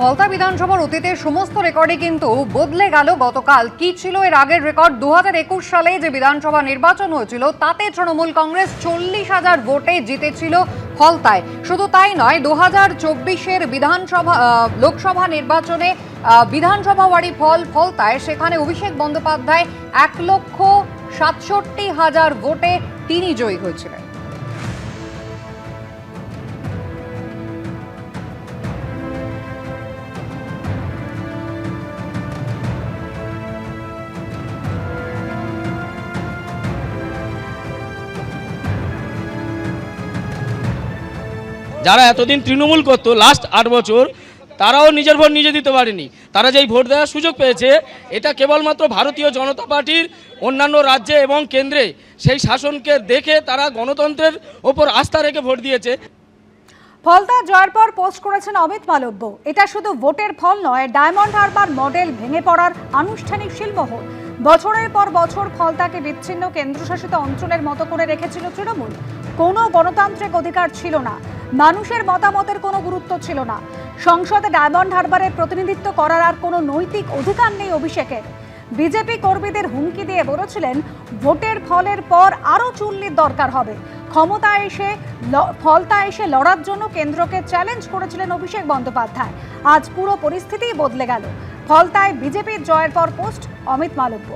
ফলতা বিধানসভার অতীতের সমস্ত রেকর্ডই কিন্তু বদলে গেল গতকাল। কি ছিল এর আগের রেকর্ড? 2021 সালে যে বিধানসভা নির্বাচন হয়েছিল তাতে তৃণমূল কংগ্রেস 40,000 ভোটে জিতেছিল ফলতায়। শুধু তাই নয়, 2024-এর লোকসভা নির্বাচনে বিধানসভা ওয়ারি ফলতায় সেখানে অভিষেক বন্দ্যোপাধ্যায় 1,67,000 ভোটে তিনি জয়ী হয়েছিলেন। যারা এতদিন তৃণমূল করতো লাস্ট 8 বছর, তারাও নিজের ভোট নিজে দিতে পারেনি। তারা যেই ভোট দেওয়ার সুযোগ পেয়েছে, এটা কেবলমাত্র ভারতীয় জনতা পার্টির অন্যান্য রাজ্যে এবং কেন্দ্রে সেই শাসনকে দেখে তারা গণতন্ত্রের ওপর আস্থা রেখে ভোট দিয়েছে। ফলতা জয়ের পর পোস্ট করেছেন অমিত মালব্য। এটা শুধু ভোটের ফল নয়, ডায়মন্ড হারবার মডেল ভেঙে পড়ার আনুষ্ঠানিক শিলমোহর। বছরের পর বছর ফলতাকে বিচ্ছিন্ন কেন্দ্রশাসিত অঞ্চলের মতো করে রেখেছিল তৃণমূল। কোনো গণতান্ত্রিক অধিকার ছিল না, মানুষের মতামতের কোনো গুরুত্ব ছিল না। সংসদে ডায়মন্ড হারবারের প্রতিনিধিত্ব করার আর কোনো নৈতিক অধিকার নেই অভিষেকের। বিজেপি কর্মীদের হুমকি দিয়ে বলেছিলেন ভোটের ফলের পর আরও চুল্লির দরকার হবে। ফলতা এসে লড়ার জন্য কেন্দ্রকে চ্যালেঞ্জ করেছিলেন অভিষেক বন্দ্যোপাধ্যায়। আজ পুরো পরিস্থিতিই বদলে গেল। ফলতায় বিজেপির জয়ের পর পোস্ট অমিত মালব্য।